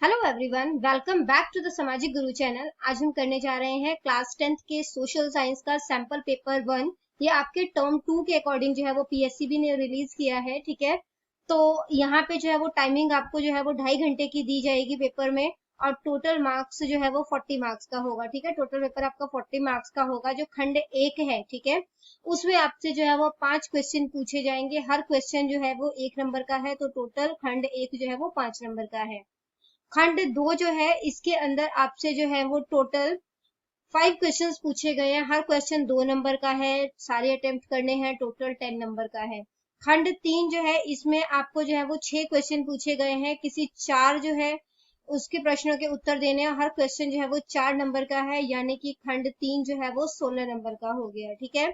Hello everyone, welcome back to the Samajik Guru channel. आज हम करने जा रहे हैं क्लास 10th के सोशल साइंस का सैंपल पेपर 1। ये आपके टर्म 2 के अकॉर्डिंग जो है वो पीएससीबी ने रिलीज किया है। ठीक है, तो यहाँ पे जो है वो टाइमिंग आपको जो है वो 2.5 घंटे की दी जाएगी पेपर में, और टोटल मार्क्स जो है वो 40 मार्क्स का होगा। ठीक है, टोटल पेपर आपका 40 मार्क्स का होगा। जो खंड 1 है, ठीक है, उसमें आपसे जो है वो 5 क्वेश्चन पूछे जाएंगे। हर क्वेश्चन जो है वो 1 नंबर का है, तो टोटल खंड 1 जो है वो 5 नंबर का है। खंड 2 जो है, इसके अंदर आपसे जो है वो टोटल 5 क्वेश्चंस पूछे गए हैं। हर क्वेश्चन 2 नंबर का है, सारे अटेम्प्ट करने हैं, टोटल 10 नंबर का है। खंड 3 जो है, इसमें आपको जो है वो 6 क्वेश्चन पूछे गए हैं, किसी 4 जो है उसके प्रश्नों के उत्तर देने हैं। हर क्वेश्चन जो है वो 4 नंबर का है, यानी कि खंड 3 जो है वो 16 नंबर का हो गया। ठीक है,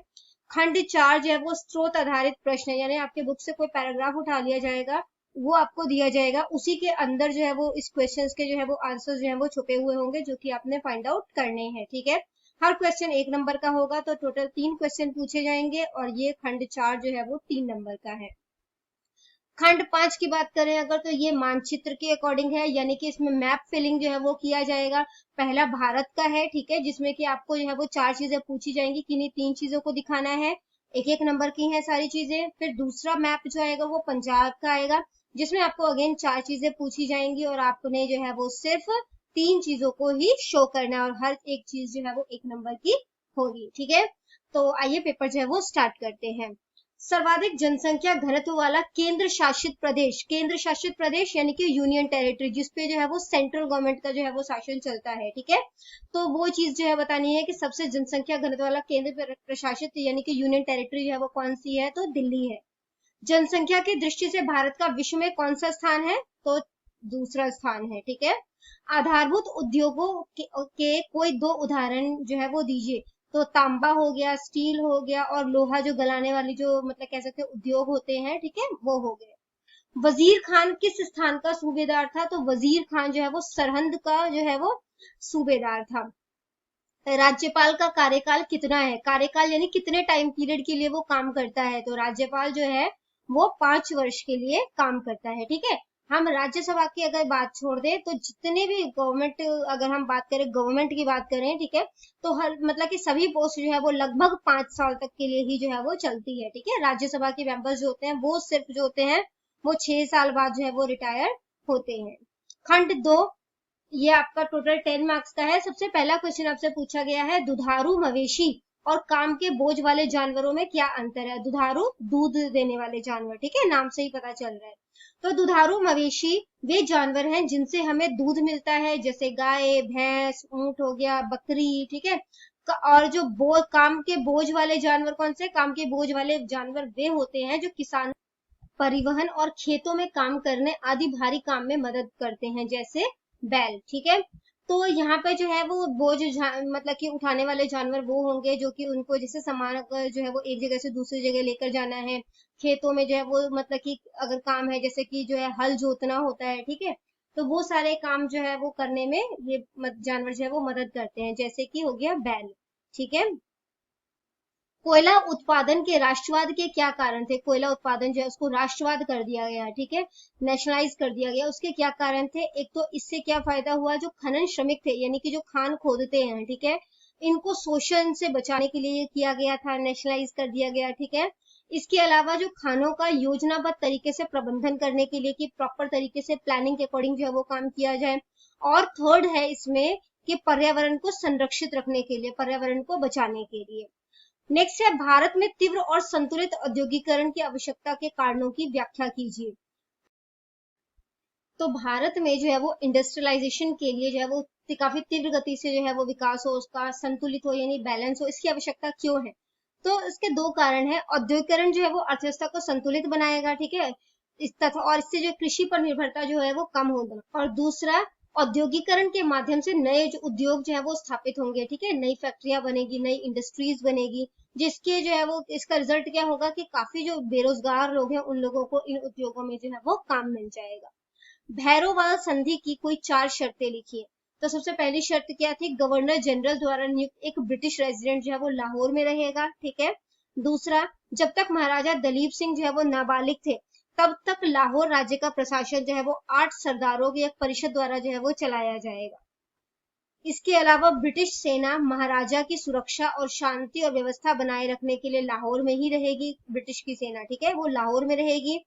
खंड 4 जो है वो स्रोत आधारित प्रश्न है, यानी आपके बुक से कोई पैराग्राफ उठा लिया जाएगा, वो आपको दिया जाएगा, उसी के अंदर जो है वो इस क्वेश्चंस के जो है वो आंसर जो है वो छुपे हुए होंगे, जो कि आपने फाइंड आउट करने हैं। ठीक है, हर क्वेश्चन 1 नंबर का होगा, तो टोटल 3 क्वेश्चन पूछे जाएंगे, और ये खंड 4 जो है वो 3 नंबर का है। खंड 5 की बात करें अगर, तो ये मानचित्र के अकॉर्डिंग है, यानी कि इसमें मैप फिलिंग जो है वो किया जाएगा। पहला भारत का है, ठीक है, जिसमें कि आपको जो है वो 4 चीजें पूछी जाएंगी, किन्हीं 3 चीजों को दिखाना है। 1-1 नंबर की है सारी चीजें। फिर दूसरा मैप जो आएगा वो पंजाब का आएगा, जिसमें आपको अगेन 4 चीजें पूछी जाएंगी, और आपने जो है वो सिर्फ 3 चीजों को ही शो करना है, और हर एक चीज जो है वो 1 नंबर की होगी। ठीक है, तो आइए पेपर जो है वो स्टार्ट करते हैं। सर्वाधिक जनसंख्या घनत्व वाला केंद्र शासित प्रदेश यानी कि यूनियन टेरिटरी, जिसपे जो है वो सेंट्रल गवर्नमेंट का जो है वो शासन चलता है। ठीक है, तो वो चीज जो है बतानी है कि सबसे जनसंख्या घनत्व वाला केंद्र प्रशासित यानी कि यूनियन टेरिटरी जो है वो कौन सी है, तो दिल्ली है। जनसंख्या की दृष्टि से भारत का विश्व में कौन सा स्थान है, तो दूसरा स्थान है। ठीक है, आधारभूत उद्योगों के कोई 2 उदाहरण जो है वो दीजिए, तो तांबा हो गया, स्टील हो गया, और लोहा जो गलाने वाली जो मतलब कह सकते हैं उद्योग होते हैं, ठीक है, वो हो गए। वजीर खान किस स्थान का सूबेदार था, तो वजीर खान जो है वो सरहंद का जो है वो सूबेदार था। राज्यपाल का कार्यकाल कितना है, कार्यकाल यानी कितने टाइम पीरियड के लिए वो काम करता है, तो राज्यपाल जो है वो 5 वर्ष के लिए काम करता है। ठीक है, हम राज्यसभा की अगर बात छोड़ दें, तो जितने भी गवर्नमेंट, अगर हम बात करें गवर्नमेंट की बात करें, ठीक है, तो हर मतलब कि सभी पोस्ट जो है वो लगभग 5 साल तक के लिए ही जो है वो चलती है। ठीक है, राज्यसभा के मेंबर्स जो होते हैं वो सिर्फ जो होते हैं वो 6 साल बाद जो है वो रिटायर होते हैं। खंड 2, ये आपका टोटल 10 मार्क्स का है। सबसे पहला क्वेश्चन आपसे पूछा गया है, दुधारू मवेशी और काम के बोझ वाले जानवरों में क्या अंतर है। दुधारू दूध देने वाले जानवर, ठीक है, नाम से ही पता चल रहा है। तो दुधारू मवेशी वे जानवर हैं जिनसे हमें दूध मिलता है, जैसे गाय, भैंस, ऊंट हो गया, बकरी। ठीक है, और जो काम के बोझ वाले जानवर कौन से, काम के बोझ वाले जानवर वे होते हैं जो किसान परिवहन और खेतों में काम करने आदि भारी काम में मदद करते हैं, जैसे बैल। ठीक है, तो यहाँ पे जो है वो बोझ मतलब कि उठाने वाले जानवर वो होंगे जो कि उनको जैसे सामान जो है वो एक जगह से दूसरी जगह लेकर जाना है। खेतों में जो है वो मतलब कि अगर काम है, जैसे कि जो है हल जोतना होता है, ठीक है, तो वो सारे काम जो है वो करने में ये जानवर जो है वो मदद करते हैं, जैसे कि हो गया बैल। ठीक है, कोयला उत्पादन के राष्ट्रवाद के क्या कारण थे, कोयला उत्पादन जो है उसको राष्ट्रवाद कर दिया गया, ठीक है, नेशनलाइज कर दिया गया, उसके क्या कारण थे। एक तो इससे क्या फायदा हुआ, जो खनन श्रमिक थे यानी कि जो खान खोदते हैं, ठीक है, इनको शोषण से बचाने के लिए किया गया था, नेशनलाइज कर दिया गया। ठीक है, इसके अलावा जो खानों का योजनाबद्ध तरीके से प्रबंधन करने के लिए, कि प्रॉपर तरीके से प्लानिंग के अकॉर्डिंग जो है वो काम किया जाए। और थर्ड है इसमें कि पर्यावरण को संरक्षित रखने के लिए, पर्यावरण को बचाने के लिए। नेक्स्ट है, भारत में तीव्र और संतुलित औद्योगिकरण की आवश्यकता के कारणों की व्याख्या कीजिए। तो भारत में जो है वो इंडस्ट्रियलाइजेशन के लिए जो है वो काफी तीव्र गति से जो है वो विकास हो, उसका संतुलित हो यानी बैलेंस हो, इसकी आवश्यकता क्यों है। तो इसके 2 कारण है। औद्योगिकरण जो है वो अर्थव्यवस्था को संतुलित बनाएगा, ठीक है, इस तथा और इससे जो कृषि पर निर्भरता जो है वो कम होगा। और दूसरा, औद्योगिकरण के माध्यम से नए जो उद्योग जो है वो स्थापित होंगे, ठीक है, नई फैक्ट्रियां बनेगी, नई इंडस्ट्रीज बनेगी, जिसके जो है वो इसका रिजल्ट क्या होगा कि काफी जो बेरोजगार लोग हैं उन लोगों को इन उद्योगों में जो है वो काम मिल जाएगा। भैरोवाल संधि की कोई 4 शर्तें लिखिए। तो सबसे पहली शर्त क्या थी, गवर्नर जनरल द्वारा नियुक्त एक ब्रिटिश रेजिडेंट जो है वो लाहौर में रहेगा। ठीक है, दूसरा, जब तक महाराजा दलीप सिंह जो है वो नाबालिग थे तब तक लाहौर राज्य का प्रशासन जो है वो 8 सरदारों की एक परिषद द्वारा जो है वो चलाया जाएगा। इसके अलावा ब्रिटिश सेना महाराजा की सुरक्षा और शांति और व्यवस्था बनाए रखने के लिए लाहौर में ही रहेगी। ब्रिटिश की सेना, ठीक है, वो लाहौर में रहेगी।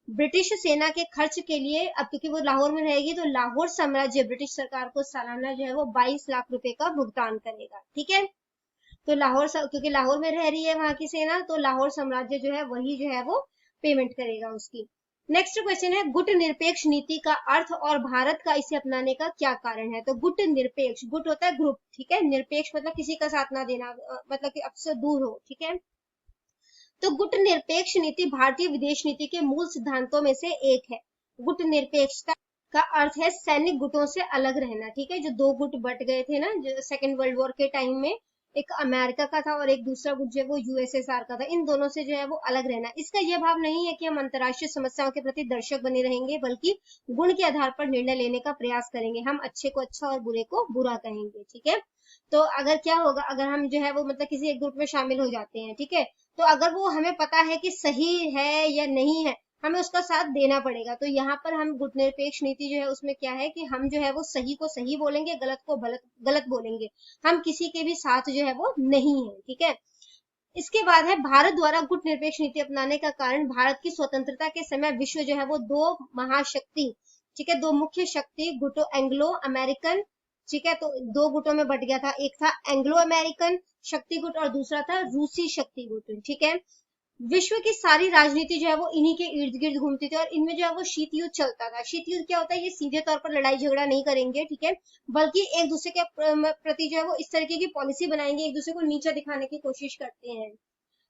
ब्रिटिश सेना के खर्च के लिए, अब क्योंकि वो लाहौर में रहेगी तो लाहौर साम्राज्य ब्रिटिश सरकार को सालाना जो है वो 22 लाख रुपए का भुगतान करेगा, ठीक है। तो क्योंकि लाहौर में रह रही है वहां की सेना, तो लाहौर साम्राज्य जो है वही जो है वो पेमेंट करेगा उसकी। नेक्स्ट क्वेश्चन है, गुट निरपेक्ष नीति का अर्थ और भारत का इसे अपनाने का क्या कारण है। तो गुट निरपेक्ष, गुट होता है ग्रुप, ठीक है, निरपेक्ष मतलब किसी का साथ ना देना, मतलब कि आपसे दूर हो, ठीक है। तो गुट निरपेक्ष नीति भारतीय विदेश नीति के मूल सिद्धांतों में से एक है। गुट निरपेक्षता का अर्थ है सैनिक गुटों से अलग रहना, ठीक है। जो दो गुट बट गए थे ना जो सेकेंड वर्ल्ड वॉर के टाइम में, एक अमेरिका का था और एक दूसरा गुट जो है वो यूएसएसआर का था, इन दोनों से जो है वो अलग रहना। इसका यह भाव नहीं है कि हम अंतर्राष्ट्रीय समस्याओं के प्रति दर्शक बने रहेंगे, बल्कि गुण के आधार पर निर्णय लेने का प्रयास करेंगे। हम अच्छे को अच्छा और बुरे को बुरा कहेंगे, ठीक है। तो अगर क्या होगा, अगर हम जो है वो मतलब किसी एक ग्रुप में शामिल हो जाते हैं, ठीक है, तो अगर वो हमें पता है कि सही है या नहीं है, हमें उसका साथ देना पड़ेगा। तो यहाँ पर हम गुट निरपेक्ष नीति जो है उसमें क्या है कि हम जो है वो सही को सही बोलेंगे, गलत को गलत बोलेंगे, हम किसी के भी साथ जो है वो नहीं है, ठीक है। इसके बाद है भारत द्वारा गुट निरपेक्ष नीति अपनाने का कारण, भारत की स्वतंत्रता के समय विश्व जो है वो दो महाशक्ति, ठीक है, दो मुख्य शक्ति गुटों एंग्लो अमेरिकन, ठीक है, तो दो गुटों में बट गया था, एक था एंग्लो अमेरिकन शक्ति गुट और दूसरा था रूसी शक्ति गुट, ठीक है। विश्व की सारी राजनीति जो है वो इन्हीं के इर्द गिर्द घूमती थी और इनमें जो है वो शीत युद्ध चलता था। शीत युद्ध क्या होता है, ये सीधे तौर पर लड़ाई झगड़ा नहीं करेंगे, ठीक है, बल्कि एक दूसरे के प्रति जो है वो इस तरीके की पॉलिसी बनाएंगे, एक दूसरे को नीचा दिखाने की कोशिश करते हैं।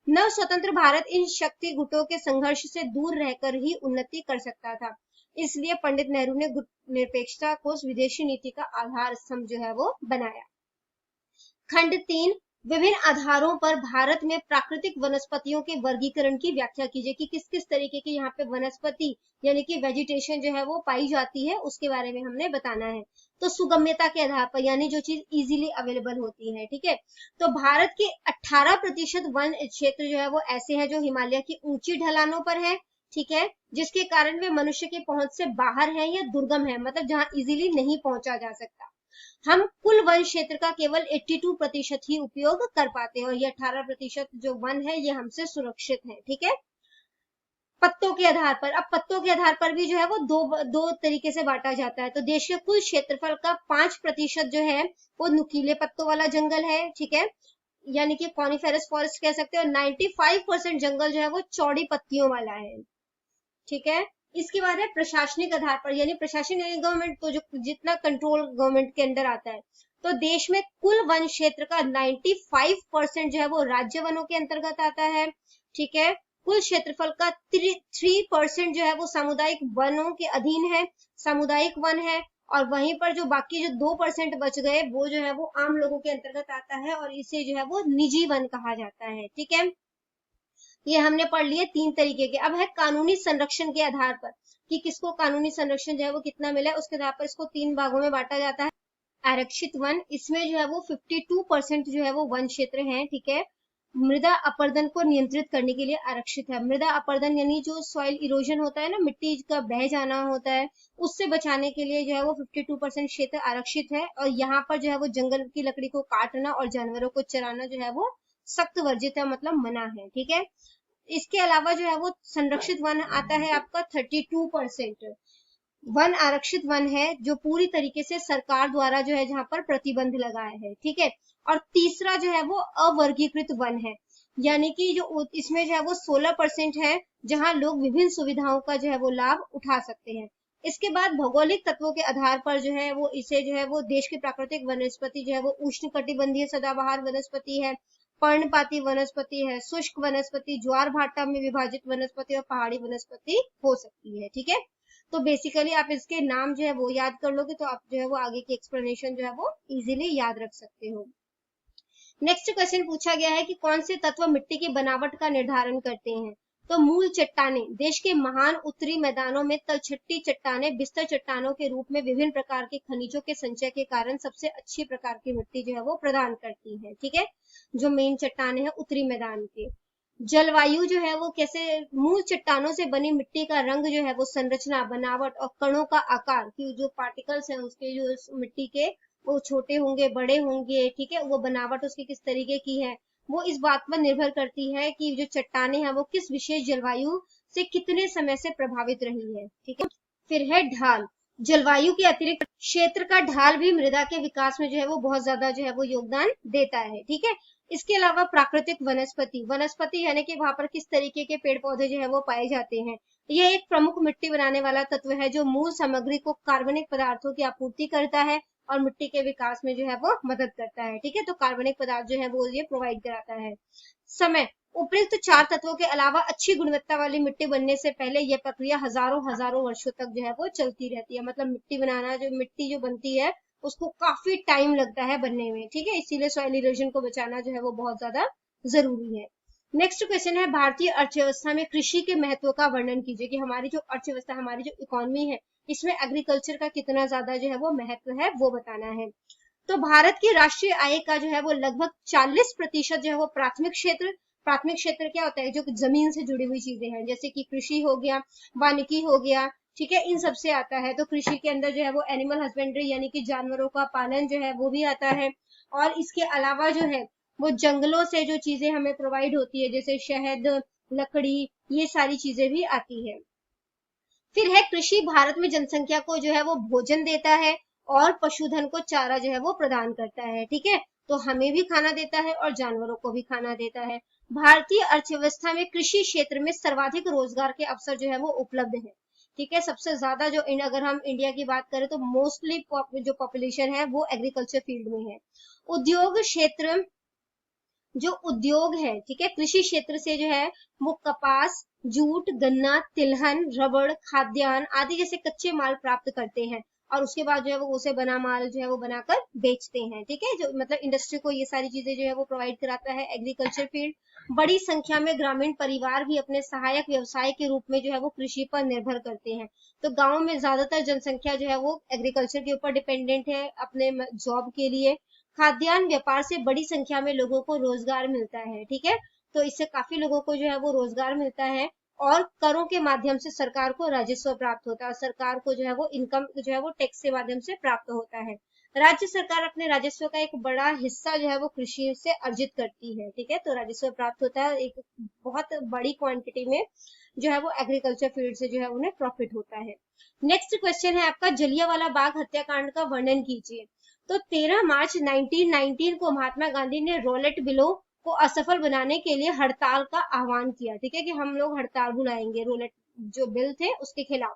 नव स्वतंत्र भारत इन शक्ति गुटों के संघर्ष से दूर रहकर ही उन्नति कर सकता था। इसलिए पंडित नेहरू ने गुट निरपेक्षता को विदेशी नीति का आधार स्तंभ जो है वो बनाया। खंड 3, विभिन्न आधारों पर भारत में प्राकृतिक वनस्पतियों के वर्गीकरण की व्याख्या कीजिए कि किस किस तरीके की यहाँ पे वनस्पति यानी कि वेजिटेशन जो है वो पाई जाती है, उसके बारे में हमने बताना है। तो सुगम्यता के आधार पर, यानी जो चीज इजीली अवेलेबल होती है, ठीक है। तो भारत के 18% वन क्षेत्र जो है वो ऐसे हैं जो हिमालय की ऊंची ढलानों पर है, ठीक है, जिसके कारण वे मनुष्य की पहुंच से बाहर है या दुर्गम है, मतलब जहां इजीली नहीं पहुंचा जा सकता। हम कुल वन क्षेत्र का केवल 82% ही उपयोग कर पाते हैं और ये 18% जो वन है ये हमसे सुरक्षित है, ठीक है। पत्तों के आधार पर, अब पत्तों के आधार पर भी जो है वो दो तरीके से बांटा जाता है। तो देश के कुल क्षेत्रफल का 5% जो है वो नुकीले पत्तों वाला जंगल है, ठीक है, यानी कि कॉनिफेरस फॉरेस्ट कह सकते हो। 95% जंगल जो है वो चौड़ी पत्तियों वाला है, ठीक है। इसके बाद है प्रशासनिक आधार पर, यानी प्रशासन यानी गवर्नमेंट, तो जो जितना कंट्रोल गवर्नमेंट के अंदर आता है। तो देश में कुल वन क्षेत्र का 95% जो है वो राज्य वनों के अंतर्गत आता है, ठीक है। कुल क्षेत्रफल का 3% जो है वो सामुदायिक वनों के अधीन है, सामुदायिक वन है, और वहीं पर जो बाकी जो 2% बच गए वो जो है वो आम लोगों के अंतर्गत आता है और इसे जो है वो निजी वन कहा जाता है, ठीक है। ये हमने पढ़ लिए 3 तरीके के। अब है कानूनी संरक्षण के आधार पर कि किसको कानूनी संरक्षण जो है वो कितना मिला है, उसके आधार पर इसको 3 भागों में बांटा जाता है। आरक्षित वन, इसमें जो है वो 52% जो है वो वन क्षेत्र है, ठीक है। मृदा अपरदन को नियंत्रित करने के लिए आरक्षित है। मृदा अपरदन यानी जो सॉइल इरोजन होता है ना, मिट्टी का बह जाना होता है, उससे बचाने के लिए जो है वो 52% क्षेत्र आरक्षित है। और यहाँ पर जो है वो जंगल की लकड़ी को काटना और जानवरों को चराना जो है वो सख्त वर्जित है, मतलब मना है, ठीक है। इसके अलावा जो है वो संरक्षित वन आता है आपका 32%। वन आरक्षित वन है जो पूरी तरीके से सरकार द्वारा जो है जहां पर प्रतिबंध लगाया है, ठीक है। और तीसरा जो है वो अवर्गीकृत वन है, यानी कि जो इसमें जो है वो 16% है जहां लोग विभिन्न सुविधाओं का जो है वो लाभ उठा सकते हैं। इसके बाद भौगोलिक तत्वों के आधार पर जो है वो इसे जो है वो देश की प्राकृतिक वनस्पति जो है वो उष्ण कटिबंधीय सदाबहार वनस्पति है, पर्णपाती वनस्पति है, शुष्क वनस्पति, ज्वार भाटा में विभाजित वनस्पति और पहाड़ी वनस्पति हो सकती है, ठीक है। तो बेसिकली आप इसके नाम जो है वो याद कर लोगे तो आप जो है वो आगे की एक्सप्लेनेशन जो है वो इजीली याद रख सकते हो। नेक्स्ट क्वेश्चन पूछा गया है कि कौन से तत्व मिट्टी की बनावट का निर्धारण करते हैं। तो मूल चट्टाने, देश के महान उत्तरी मैदानों में तलछट्टी चट्टाने बिस्तर चट्टानों के रूप में विभिन्न प्रकार के खनिजों के संचय के कारण सबसे अच्छी प्रकार की मिट्टी जो है वो प्रदान करती है, ठीक है, जो मेन चट्टाने हैं उत्तरी मैदान के। जलवायु जो है वो कैसे, मूल चट्टानों से बनी मिट्टी का रंग जो है वो संरचना, बनावट और कणों का आकार, की जो पार्टिकल्स हैं उसके, जो मिट्टी के वो छोटे होंगे बड़े होंगे, ठीक है, वो बनावट उसकी किस तरीके की है, वो इस बात पर निर्भर करती है कि जो चट्टाने हैं वो किस विशेष जलवायु से कितने समय से प्रभावित रही है, ठीक है। फिर है ढाल। जलवायु के अतिरिक्त क्षेत्र का ढाल भी मृदा के विकास में जो है वो बहुत ज्यादा जो है वो योगदान देता है, ठीक है। इसके अलावा प्राकृतिक वनस्पति, वनस्पति यानी कि वहां पर किस तरीके के पेड़ पौधे जो है वो पाए जाते हैं। ये एक प्रमुख मिट्टी बनाने वाला तत्व है जो मूल सामग्री को कार्बनिक पदार्थों की आपूर्ति करता है और मिट्टी के विकास में जो है वो मदद करता है, ठीक है। तो कार्बनिक पदार्थ जो है वो ये प्रोवाइड कराता है। समय, उपयुक्त चार तत्वों के अलावा अच्छी गुणवत्ता वाली मिट्टी बनने से पहले यह प्रक्रिया हजारों हजारों वर्षों तक जो है वो चलती रहती है। मतलब मिट्टी बनाना, जो मिट्टी जो बनती है उसको काफी टाइम लगता है बनने में, ठीक है। इसीलिए सॉइल इरोजन को बचाना जो है वो बहुत ज्यादा जरूरी है। नेक्स्ट क्वेश्चन है, भारतीय अर्थव्यवस्था में कृषि के महत्व का वर्णन कीजिए, कि हमारी जो अर्थव्यवस्था, हमारी जो इकोनॉमी है, इसमें एग्रीकल्चर का कितना ज्यादा जो है वो महत्व है वो बताना है। तो भारत की राष्ट्रीय आय का जो है वो लगभग 40% जो है वो प्राथमिक क्षेत्र, प्राथमिक क्षेत्र क्या होता है, जो जमीन से जुड़ी हुई चीजें हैं, जैसे कि कृषि हो गया, वानिकी हो गया, ठीक है, इन सब से आता है। तो कृषि के अंदर जो है वो एनिमल हस्बेंड्री यानी कि जानवरों का पालन जो है वो भी आता है। और इसके अलावा जो है वो जंगलों से जो चीजें हमें प्रोवाइड होती है, जैसे शहद, लकड़ी, ये सारी चीजें भी आती है। फिर है कृषि भारत में जनसंख्या को जो है वो भोजन देता है और पशुधन को चारा जो है वो प्रदान करता है, ठीक है। तो हमें भी खाना देता है और जानवरों को भी खाना देता है। भारतीय अर्थव्यवस्था में कृषि क्षेत्र में सर्वाधिक रोजगार के अवसर जो है वो उपलब्ध है, ठीक है। सबसे ज्यादा जो अगर हम इंडिया की बात करें तो मोस्टली जो पॉपुलेशन है वो एग्रीकल्चर फील्ड में है। उद्योग क्षेत्र, जो उद्योग है, ठीक है, कृषि क्षेत्र से जो है वो कपास, जूट, गन्ना, तिलहन, रबड़, खाद्यान्न आदि जैसे कच्चे माल प्राप्त करते हैं और उसके बाद जो है वो उसे बना माल जो है वो बनाकर बेचते हैं, ठीक है। जो मतलब इंडस्ट्री को ये सारी चीजें जो है वो प्रोवाइड कराता है एग्रीकल्चर फील्ड। बड़ी संख्या में ग्रामीण परिवार भी अपने सहायक व्यवसाय के रूप में जो है वो कृषि पर निर्भर करते हैं। तो गाँव में ज्यादातर जनसंख्या जो है वो एग्रीकल्चर के ऊपर डिपेंडेंट है अपने जॉब के लिए। खाद्यान्न व्यापार से बड़ी संख्या में लोगों को रोजगार मिलता है, ठीक है। तो इससे काफी लोगों को जो है वो रोजगार मिलता है और करों के माध्यम से सरकार को राजस्व प्राप्त होता है। सरकार को जो है वो इनकम जो है वो टैक्स के माध्यम से प्राप्त होता है। राज्य सरकार अपने राजस्व का एक बड़ा हिस्सा जो है वो कृषि से अर्जित करती है, ठीक है। तो राजस्व प्राप्त होता है एक बहुत बड़ी क्वांटिटी में जो है वो एग्रीकल्चर फील्ड से जो है उन्हें प्रॉफिट होता है। नेक्स्ट क्वेश्चन है आपका, जलियांवाला बाग हत्याकांड का वर्णन कीजिए। तो 13 मार्च 1919 को महात्मा गांधी ने रॉलेट बिलों को असफल बनाने के लिए हड़ताल का आह्वान किया, ठीक है, कि हम लोग हड़ताल बुलाएंगे रॉलेट जो बिल थे उसके खिलाफ।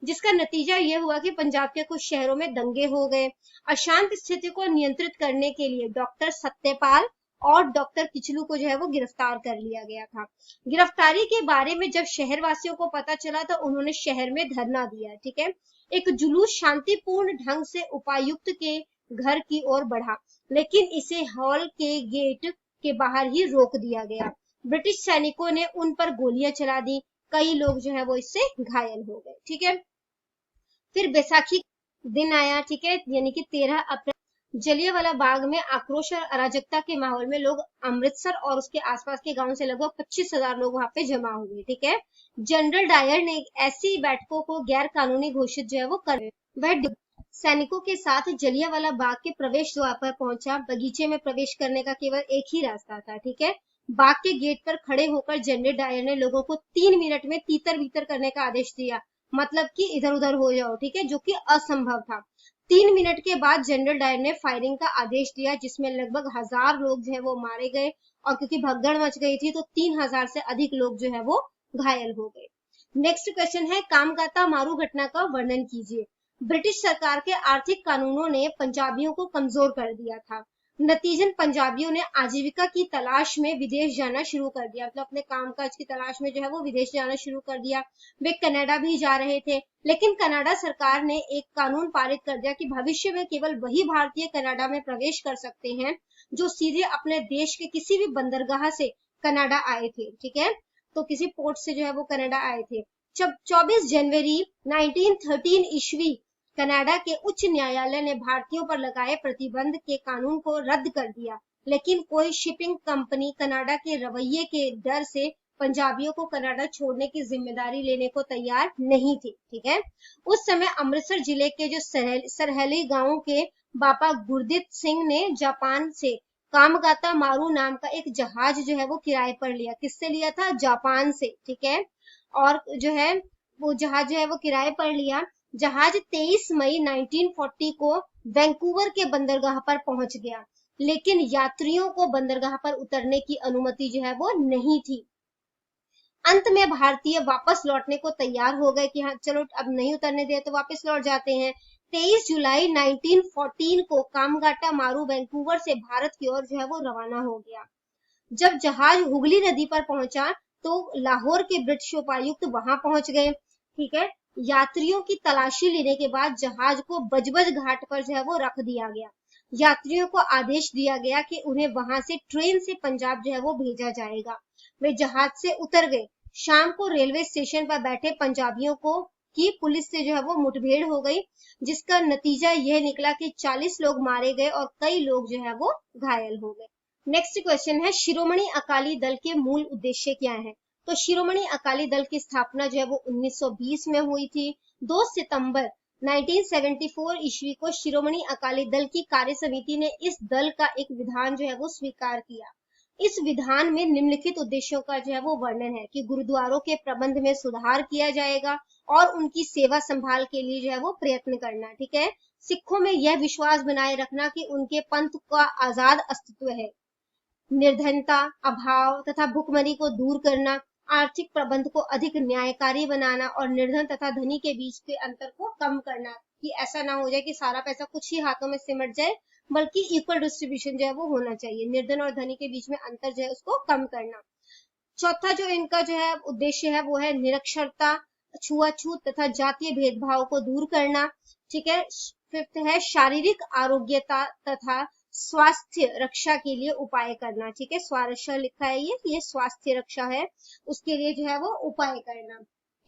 जिसका नतीजा ये हुआ कि पंजाब के कुछ शहरों में दंगे हो गए। अशांत स्थिति को नियंत्रित करने के लिए डॉक्टर सत्यपाल और डॉक्टर किचलू को जो है वो गिरफ्तार कर लिया गया था। गिरफ्तारी के बारे में जब शहरवासियों को पता चला तो उन्होंने शहर में धरना दिया, ठीक है। एक जुलूस शांतिपूर्ण ढंग से उपायुक्त के घर की ओर बढ़ा, लेकिन इसे हॉल के गेट के बाहर ही रोक दिया गया। ब्रिटिश सैनिकों ने उन पर गोलियां चला दी, कई लोग जो है वो इससे घायल हो गए, ठीक है। फिर बैसाखी दिन आया, ठीक है, यानी कि 13 अप्रैल। जलियांवाला बाग में आक्रोश और अराजकता के माहौल में लोग अमृतसर और उसके आसपास के गांव से लगभग 25,000 लोग वहां पे जमा हुए, ठीक है। जनरल डायर ने ऐसी बैठकों को गैर कानूनी घोषित जो है वो कर, वह सैनिकों के साथ जलियांवाला बाग के प्रवेश द्वार पर पहुंचा। बगीचे में प्रवेश करने का केवल एक ही रास्ता था, ठीक है। बाग के गेट पर खड़े होकर जनरल डायर ने लोगों को 3 मिनट में तीतर बीतर करने का आदेश दिया, मतलब कि इधर उधर हो जाओ, ठीक है, जो कि असंभव था। 3 मिनट के बाद जनरल डायर ने फायरिंग का आदेश दिया, जिसमें लगभग 1000 लोग जो है वो मारे गए और क्योंकि भगदड़ मच गई थी तो 3000 से अधिक लोग जो है वो घायल हो गए। नेक्स्ट क्वेश्चन है, कामगाता मारू घटना का वर्णन कीजिए। ब्रिटिश सरकार के आर्थिक कानूनों ने पंजाबियों को कमजोर कर दिया था। नतीजन पंजाबियों ने आजीविका की तलाश में विदेश जाना शुरू कर दिया, मतलब अपने कामकाज की तलाश में जो है वो विदेश जाना शुरू कर दिया। वे कनाडा भी जा रहे थे, लेकिन कनाडा सरकार ने एक कानून पारित कर दिया कि भविष्य में केवल वही भारतीय कनाडा में प्रवेश कर सकते हैं जो सीधे अपने देश के किसी भी बंदरगाह से कनाडा आए थे, ठीक है। तो किसी पोर्ट से जो है वो कनाडा आए थे। जब 24 जनवरी 1913 ईस्वी कनाडा के उच्च न्यायालय ने भारतीयों पर लगाए प्रतिबंध के कानून को रद्द कर दिया, लेकिन कोई शिपिंग कंपनी कनाडा के रवैये के डर से पंजाबियों को कनाडा छोड़ने की जिम्मेदारी लेने को तैयार नहीं थी। ठीक है, उस समय अमृतसर जिले के जो सरहली गांव के बाबा गुरदीप सिंह ने जापान से कामगाता मारू नाम का एक जहाज जो है वो किराए पर लिया। किससे लिया था? जापान से। ठीक है, और जो है वो जहाज जो है वो किराए पर लिया। जहाज 23 मई 1940 को वैंकूवर के बंदरगाह पर पहुंच गया, लेकिन यात्रियों को बंदरगाह पर उतरने की अनुमति जो है वो नहीं थी। अंत में भारतीय वापस लौटने को तैयार हो गए कि हाँ चलो अब नहीं उतरने दे तो वापस लौट जाते हैं। 23 जुलाई 1914 को कामगाटा मारू वैंकूवर से भारत की ओर जो है वो रवाना हो गया। जब जहाज हुगली नदी पर पहुंचा तो लाहौर के ब्रिटिश उपायुक्त वहां पहुंच गए। ठीक है, यात्रियों की तलाशी लेने के बाद जहाज को बजबज घाट पर जो है वो रख दिया गया। यात्रियों को आदेश दिया गया कि उन्हें वहां से ट्रेन से पंजाब जो है वो भेजा जाएगा। वे जहाज से उतर गए। शाम को रेलवे स्टेशन पर बैठे पंजाबियों को की पुलिस से जो है वो मुठभेड़ हो गई, जिसका नतीजा यह निकला कि 40 लोग मारे गए और कई लोग जो है वो घायल हो गए। नेक्स्ट क्वेश्चन है, शिरोमणि अकाली दल के मूल उद्देश्य क्या है? तो शिरोमणि अकाली दल की स्थापना जो है वो 1920 में हुई थी। 2 सितंबर 1974 ईस्वी को शिरोमणि अकाली दल की कार्य समिति ने इस दल का एक विधान जो है वो स्वीकार किया। इस विधान में निम्नलिखित उद्देश्यों का जो है वो वर्णन है कि गुरुद्वारों के प्रबंध में सुधार किया जाएगा और उनकी सेवा संभाल के लिए जो है वो प्रयत्न करना। ठीक है, सिखों में यह विश्वास बनाए रखना कि उनके पंथ का आजाद अस्तित्व है। निर्धनता, अभाव तथा भुखमरी को दूर करना, आर्थिक प्रबंध को अधिक न्यायकारी बनाना और निर्धन तथा धनी के बीच के अंतर को कम करना, कि ऐसा ना हो जाए कि सारा पैसा कुछ ही हाथों में सिमट जाए, बल्कि इक्वल डिस्ट्रीब्यूशन जो है वो होना चाहिए। निर्धन और धनी के बीच में अंतर जो है उसको कम करना। चौथा जो इनका जो है उद्देश्य है वो है निरक्षरता, छुआछूत तथा जातीय भेदभाव को दूर करना। ठीक है, फिफ्थ है शारीरिक आरोग्यता तथा स्वास्थ्य रक्षा के लिए उपाय करना। ठीक है, स्वारक्षा लिखा है ये स्वास्थ्य रक्षा है, उसके लिए जो है वो उपाय करना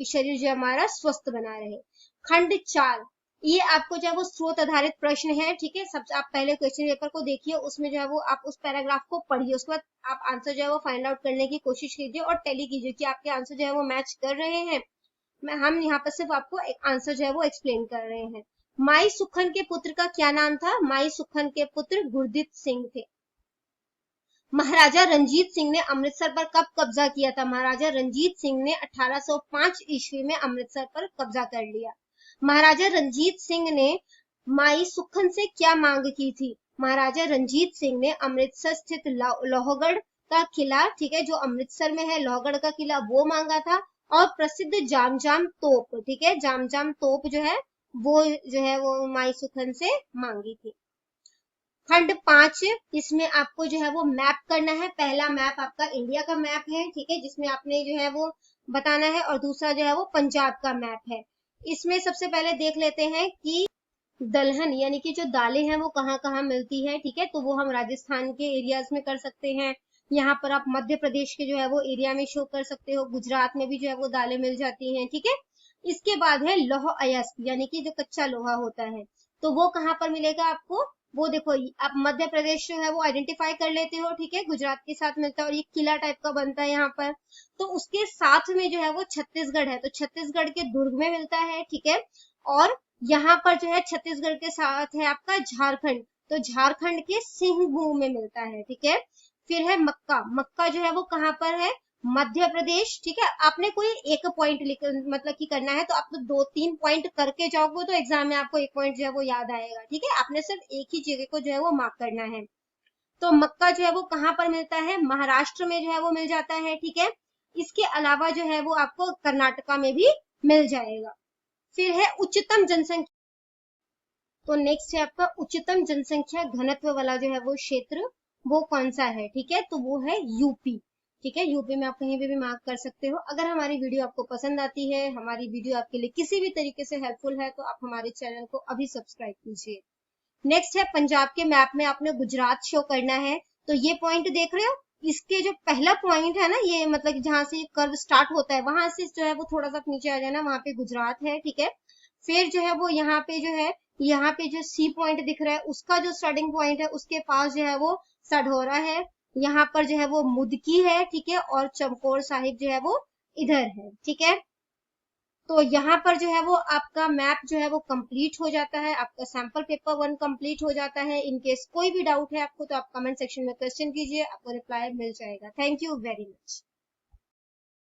कि शरीर जो हमारा स्वस्थ बना रहे। खंड 4, ये आपको जो है वो स्रोत आधारित प्रश्न है। ठीक है, सबसे आप पहले क्वेश्चन पेपर को देखिए, उसमें जो है वो आप उस पैराग्राफ को पढ़िए, उसके बाद आप आंसर जो है वो फाइंड आउट करने की कोशिश कीजिए और टैली कीजिए कि आपके आंसर जो है वो मैच कर रहे हैं। हम यहाँ पर सिर्फ आपको एक आंसर जो है वो एक्सप्लेन कर रहे हैं। माई सुखन के पुत्र का क्या नाम था? माई सुखन के पुत्र गुरदीप सिंह थे। महाराजा रंजीत सिंह ने अमृतसर पर कब कब्जा किया था? महाराजा रंजीत सिंह ने 1805 ईस्वी में अमृतसर पर कब्जा कर लिया। महाराजा रंजीत सिंह ने माई सुखन से क्या मांग की थी? महाराजा रंजीत सिंह ने अमृतसर स्थित लोहगढ़ का किला, ठीक है, जो अमृतसर में है, लोहगढ़ का किला, वो मांगा था, और प्रसिद्ध जामजाम तोप, ठीक है, जामजाम तोप जो है वो माई सुखन से मांगी थी। खंड 5, इसमें आपको जो है वो मैप करना है। पहला मैप आपका इंडिया का मैप है, ठीक है, जिसमें आपने जो है वो बताना है, और दूसरा जो है वो पंजाब का मैप है। इसमें सबसे पहले देख लेते हैं कि दलहन यानी कि जो दालें हैं वो कहाँ कहाँ मिलती है। ठीक है, तो वो हम राजस्थान के एरियाज में कर सकते हैं। यहाँ पर आप मध्य प्रदेश के जो है वो एरिया में शो कर सकते हो। गुजरात में भी जो है वो दालें मिल जाती हैं। ठीक है, इसके बाद है लौह अयस्क यानी कि जो कच्चा लोहा होता है, तो वो कहाँ पर मिलेगा आपको? वो देखो, आप मध्य प्रदेश जो है वो आइडेंटिफाई कर लेते हो। ठीक है, गुजरात के साथ मिलता है और ये किला टाइप का बनता है यहाँ पर। तो उसके साथ में जो है वो छत्तीसगढ़ है, तो छत्तीसगढ़ के दुर्ग में मिलता है। ठीक है, और यहाँ पर जो है छत्तीसगढ़ के साथ है आपका झारखंड, तो झारखंड के सिंहभूम में मिलता है। ठीक है, फिर है मक्का। मक्का जो है वो कहाँ पर है? मध्य प्रदेश। ठीक है, आपने कोई एक पॉइंट मतलब कि करना है, तो आप तो 2-3 पॉइंट करके जाओगे तो एग्जाम में आपको एक पॉइंट जो है वो याद आएगा। ठीक है, आपने सिर्फ एक ही जगह को जो है वो मार्क करना है। तो मक्का जो है वो कहाँ पर मिलता है? महाराष्ट्र में जो है वो मिल जाता है। ठीक है, इसके अलावा जो है वो आपको कर्नाटका में भी मिल जाएगा। फिर है उच्चतम जनसंख्या, तो नेक्स्ट है आपका उच्चतम जनसंख्या घनत्व वाला जो है वो क्षेत्र, वो कौन सा है? ठीक है, तो वो है यूपी। ठीक है, यूपी में आप कहीं भी मार्क कर सकते हो। अगर हमारी वीडियो आपको पसंद आती है, हमारी वीडियो आपके लिए किसी भी तरीके से हेल्पफुल है, तो आप हमारे चैनल को अभी सब्सक्राइब कीजिए। नेक्स्ट है पंजाब के मैप में आपने गुजरात शो करना है, तो ये पॉइंट देख रहे हो, इसके जो पहला पॉइंट है ना, ये मतलब जहां से कर्व स्टार्ट होता है वहां से जो है वो थोड़ा सा नीचे आ जाना, वहां पे गुजरात है। ठीक है, फिर जो है वो यहाँ पे जो है यहाँ पे जो सी पॉइंट दिख रहा है उसका जो स्टार्टिंग पॉइंट है उसके पास जो है वो सढौरा है, यहाँ पर जो है वो मुदकी है, ठीक है, और चमकौर साहिब जो है वो इधर है, ठीक है। तो यहाँ पर जो है वो आपका मैप जो है वो कंप्लीट हो जाता है, आपका सैंपल पेपर 1 कंप्लीट हो जाता है। इन केस कोई भी डाउट है आपको तो आप कमेंट सेक्शन में क्वेश्चन कीजिए, आपको रिप्लाई मिल जाएगा। Thank you very much.